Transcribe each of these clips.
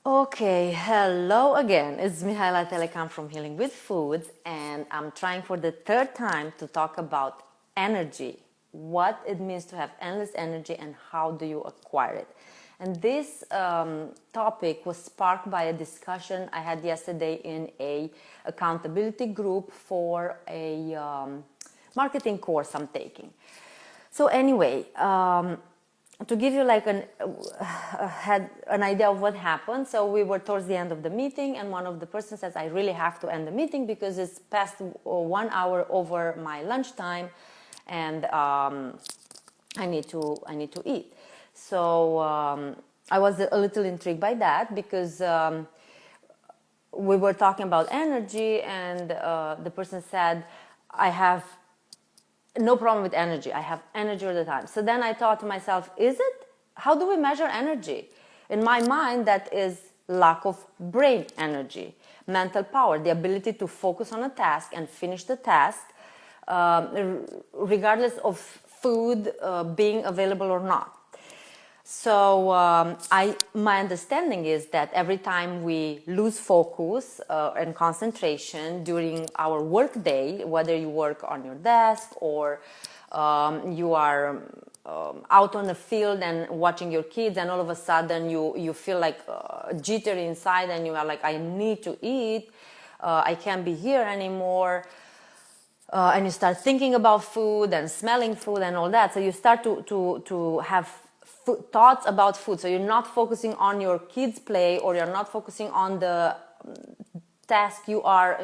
Okay, hello again. It's Mihaela Telecan from Healing with Foods, and I'm trying for the third time to talk about energy, what it means to have endless energy, and how do you acquire it. And this topic was sparked by a discussion I had yesterday in a accountability group for a marketing course I'm taking. So anyway, to give you like had an idea of what happened. So we were towards the end of the meeting, and one of the persons says, I really have to end the meeting because it's past 1 hour over my lunchtime, and I need to eat. So I was a little intrigued by that because we were talking about energy, and the person said, I have no problem with energy. I have energy all the time. So then I thought to myself, is it? How do we measure energy? In my mind, that is lack of brain energy, mental power, the ability to focus on a task and finish the task, regardless of food being available or not. So my understanding is that every time we lose focus and concentration during our work day, whether you work on your desk or you are out on the field and watching your kids, and all of a sudden you feel like jittery inside, and you are like, I need to eat, I can't be here anymore. And you start thinking about food and smelling food and all that. So you start to have thoughts about food. So you're not focusing on your kids' play, or you're not focusing on the task you are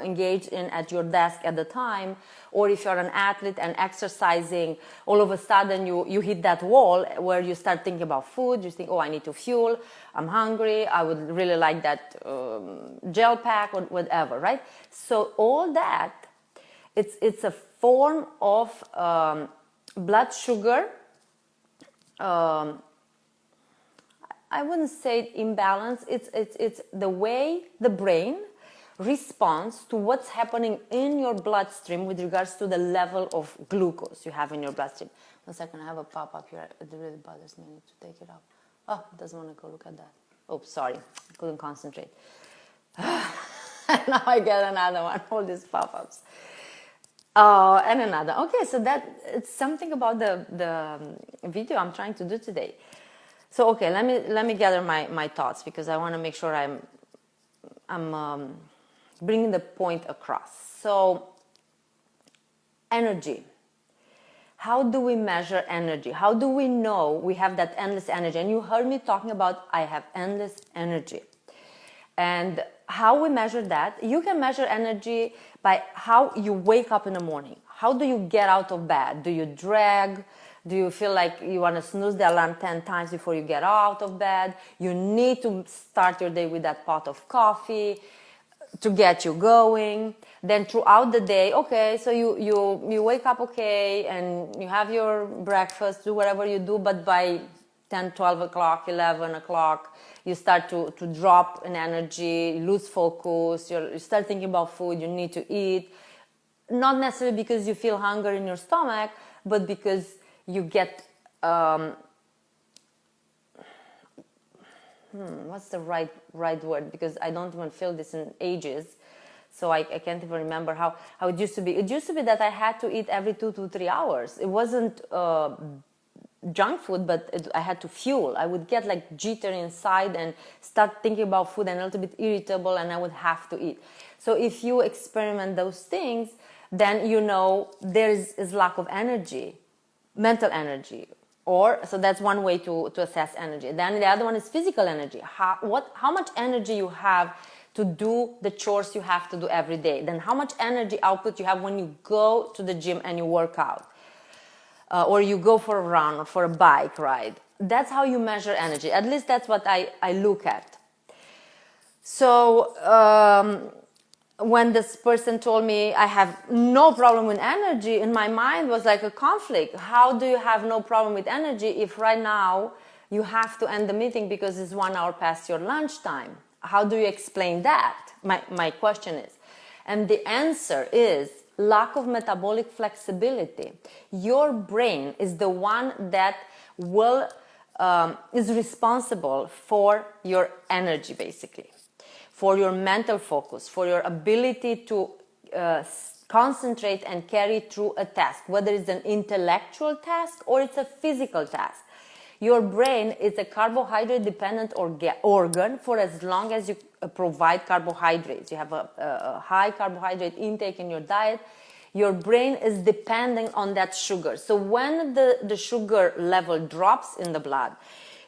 engaged in at your desk at the time. Or if you're an athlete and exercising, all of a sudden you hit that wall where you start thinking about food. You think, oh, I need to fuel, I'm hungry, I would really like that gel pack or whatever, right? So all that, it's a form of blood sugar. I wouldn't say imbalance. It's the way the brain responds to what's happening in your bloodstream with regards to the level of glucose you have in your bloodstream. 1 second, I have a pop-up here. It really bothers me. I need to take it out. Oh, it doesn't want to go look at that. Oh, sorry. I couldn't concentrate. Now I get another one. All these pop-ups. And another. Okay, so that it's something about the video I'm trying to do today. So okay, let me gather my thoughts, because I want to make sure I'm bringing the point across. So energy. How do we measure energy? How do we know we have that endless energy? And you heard me talking about I have endless energy. And how we measure that, you can measure energy by how you wake up in the morning. How do you get out of bed? Do you drag? Do you feel like you want to snooze the alarm 10 times before you get out of bed? You need to start your day with that pot of coffee to get you going. Then throughout the day, okay, so you wake up okay, and you have your breakfast, do whatever you do, but by 10, 12 o'clock, 11 o'clock, you start to drop in energy, lose focus, you start thinking about food, you need to eat. Not necessarily because you feel hunger in your stomach, but because you get, what's the right word? Because I don't even feel this in ages. So I can't even remember how it used to be. It used to be that I had to eat every 2 to 3 hours. It wasn't junk food, but I had to fuel. I would get like jitter inside and start thinking about food and a little bit irritable, and I would have to eat. So if you experiment those things, then you know there is lack of energy, mental energy. So that's one way to assess energy. Then the other one is physical energy. How much energy you have to do the chores you have to do every day. Then how much energy output you have when you go to the gym and you work out. Or you go for a run or for a bike ride. That's how you measure energy. At least that's what I look at. So when this person told me I have no problem with energy, in my mind was like a conflict. How do you have no problem with energy if right now you have to end the meeting because it's 1 hour past your lunchtime? How do you explain that? My question is. And the answer is lack of metabolic flexibility. Your brain is the one that will is responsible for your energy, basically, for your mental focus, for your ability to concentrate and carry through a task, whether it's an intellectual task or it's a physical task. Your brain is a carbohydrate dependent organ for as long as you provide carbohydrates. You have a high carbohydrate intake in your diet. Your brain is depending on that sugar. So when the sugar level drops in the blood,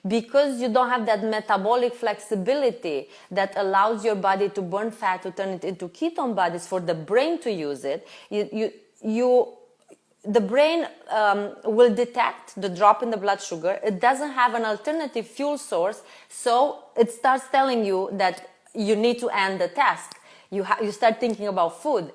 because you don't have that metabolic flexibility that allows your body to burn fat, to turn it into ketone bodies for the brain to use it, the brain will detect the drop in the blood sugar. It doesn't have an alternative fuel source, so it starts telling you that you need to end the task. You start thinking about food.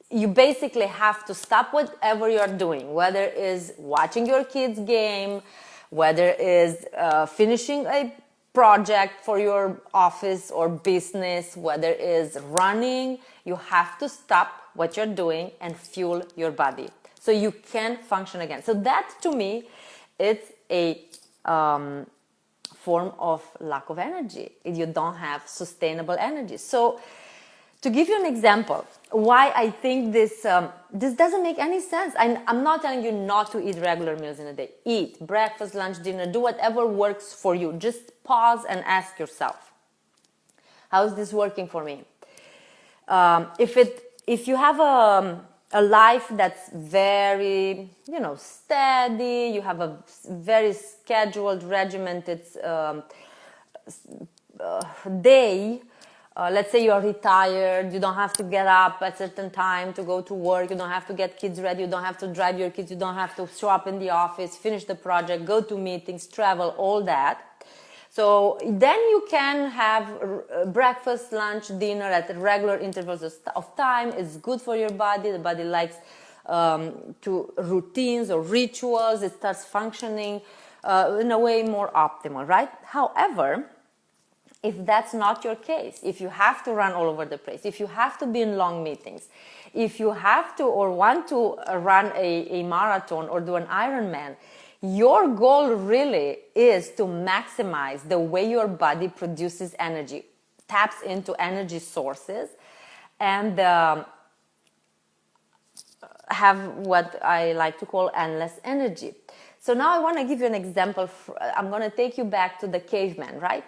You basically have to stop whatever you're doing, whether it is watching your kids' game, whether it is finishing a project for your office or business, whether it is running. You have to stop what you're doing and fuel your body so you can function again. So that, to me, it's a form of lack of energy. You don't have sustainable energy. So to give you an example, why I think this doesn't make any sense. I'm not telling you not to eat regular meals in a day. Eat breakfast, lunch, dinner, do whatever works for you. Just pause and ask yourself, how is this working for me? If you have a life that's very, steady, you have a very scheduled, regimented day. Let's say you're retired, you don't have to get up at a certain time to go to work, you don't have to get kids ready, you don't have to drive your kids, you don't have to show up in the office, finish the project, go to meetings, travel, all that. So then you can have breakfast, lunch, dinner at regular intervals of time. It's good for your body. The body likes to routines or rituals. It starts functioning in a way more optimal, right? However, if that's not your case, if you have to run all over the place, if you have to be in long meetings, if you have to or want to run a marathon or do an Ironman, your goal really is to maximize the way your body produces energy, taps into energy sources, and have what I like to call endless energy. So now I want to give you an example. I'm going to take you back to the caveman, right?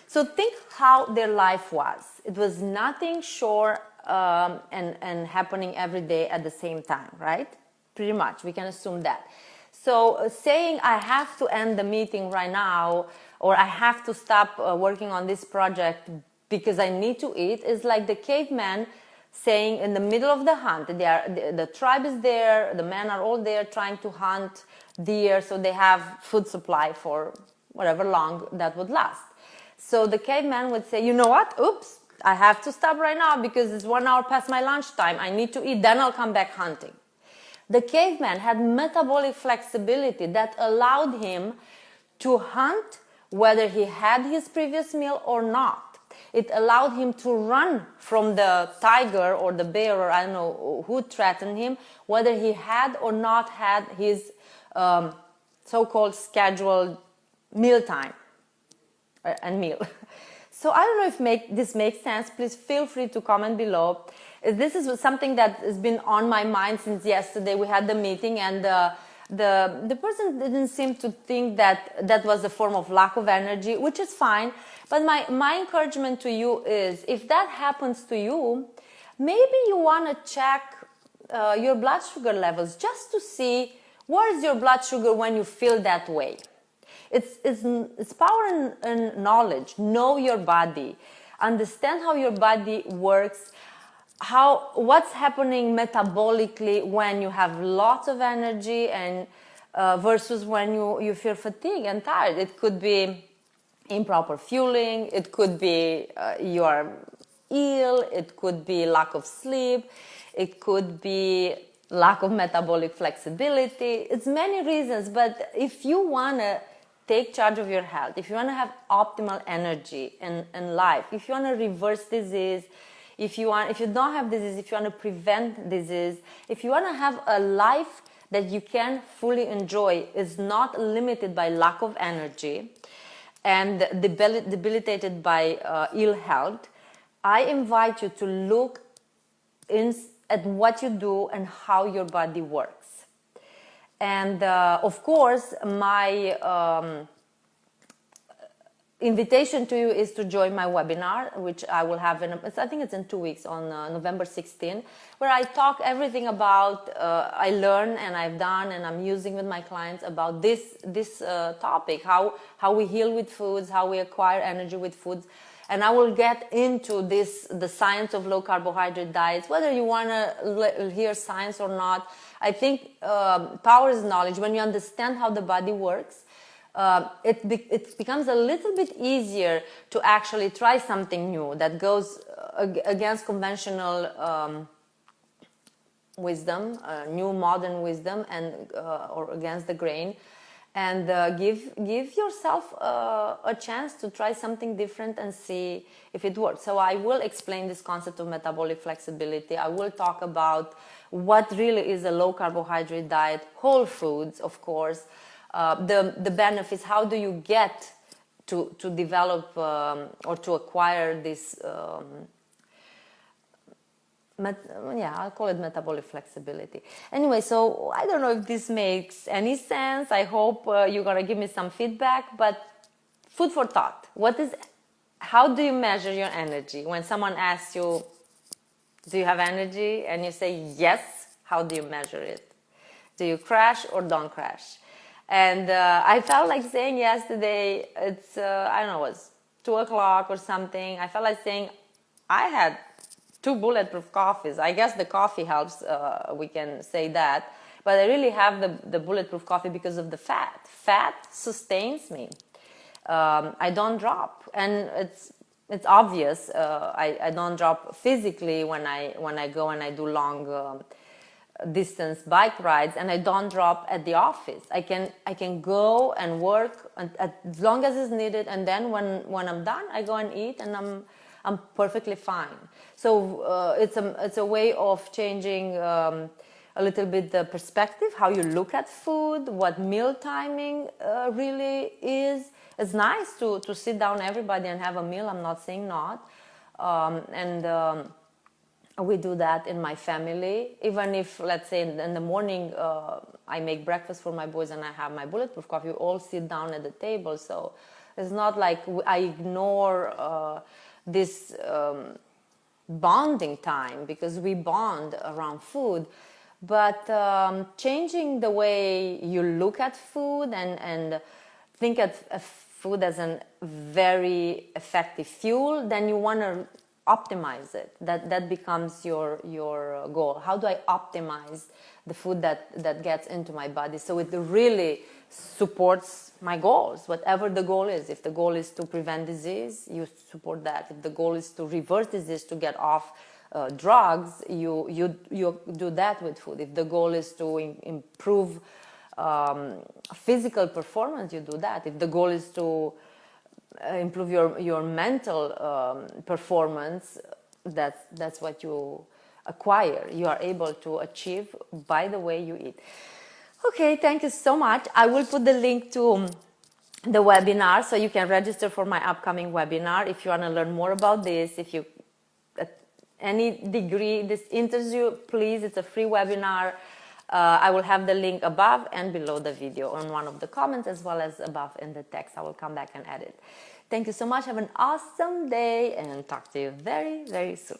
So think how their life was. It was nothing sure and happening every day at the same time, right? Pretty much, we can assume that. So saying I have to end the meeting right now, or I have to stop working on this project because I need to eat, is like the caveman saying in the middle of the hunt, the tribe is there, the men are all there trying to hunt deer, so they have food supply for whatever long that would last. So the caveman would say, you know what, oops, I have to stop right now because it's 1 hour past my lunchtime, I need to eat, then I'll come back hunting. The caveman had metabolic flexibility that allowed him to hunt whether he had his previous meal or not. It allowed him to run from the tiger or the bear or I don't know who threatened him, whether he had or not had his so-called scheduled mealtime and meal. So I don't know if this makes sense. Please feel free to comment below. This is something that has been on my mind since yesterday. We had the meeting, and the person didn't seem to think that was a form of lack of energy, which is fine. But my encouragement to you is, if that happens to you, maybe you want to check your blood sugar levels just to see where is your blood sugar when you feel that way. It's power in knowledge. Know your body. Understand how your body works. What's happening metabolically when you have lots of energy and versus when you feel fatigued and tired. It could be improper fueling. It could be you are ill. It could be lack of sleep. It could be lack of metabolic flexibility. It's many reasons, but if you want to take charge of your health, if you want to have optimal energy in life, if you want to reverse disease, if you don't have disease, if you want to prevent disease, if you want to have a life that you can fully enjoy, is not limited by lack of energy and debilitated by ill health, I invite you to look at what you do and how your body works. And of course, my invitation to you is to join my webinar, which I will have I think it's in 2 weeks, on November 16, where I talk everything about I learn and I've done and I'm using with my clients about this topic, how we heal with foods, how we acquire energy with foods. And I will get into the science of low carbohydrate diets, whether you want to hear science or not. I think power is knowledge. When you understand how the body works, it becomes a little bit easier to actually try something new that goes against conventional wisdom, new modern wisdom, and or against the grain, and give yourself a chance to try something different and see if it works. So I will explain this concept of metabolic flexibility. I will talk about what really is a low carbohydrate diet, whole foods, of course. The benefits, how do you get to develop or to acquire this, I'll call it metabolic flexibility. Anyway, so I don't know if this makes any sense. I hope you're going to give me some feedback, but food for thought. How do you measure your energy? When someone asks you, do you have energy? And you say yes, how do you measure it? Do you crash or don't crash? And I felt like saying yesterday, it's, I don't know, it was 2 o'clock or something. I felt like saying I had 2 bulletproof coffees. I guess the coffee helps, we can say that. But I really have the bulletproof coffee because of the fat. Fat sustains me. I don't drop. And it's obvious. I don't drop physically when I go and I do long distance bike rides, and I don't drop at the office. I can go and work as long as is needed, and then when I'm done, I go and eat, and I'm perfectly fine. So it's a way of changing a little bit the perspective, how you look at food, what meal timing really is. It's nice to sit down everybody and have a meal. I'm not saying not, we do that in my family. Even if, let's say, in the morning I make breakfast for my boys and I have my bulletproof coffee, we all sit down at the table. So it's not like I ignore this bonding time, because we bond around food. But changing the way you look at food and think of food as a very effective fuel, then you want to optimize it. That becomes your goal. How do I optimize the food that gets into my body so it really supports my goals, whatever the goal is? If the goal is to prevent disease, you support that. If the goal is to reverse disease, to get off drugs, you do that with food. If the goal is to improve physical performance, you do that. If the goal is to improve your mental performance, that's what you acquire, you are able to achieve by the way you eat. Okay, thank you so much. I will put the link to the webinar so you can register for my upcoming webinar if you want to learn more about this. If you at any degree this interests you, please, it's a free webinar. I will have the link above and below the video on one of the comments, as well as above in the text. I will come back and edit. Thank you so much. Have an awesome day and talk to you very, very soon.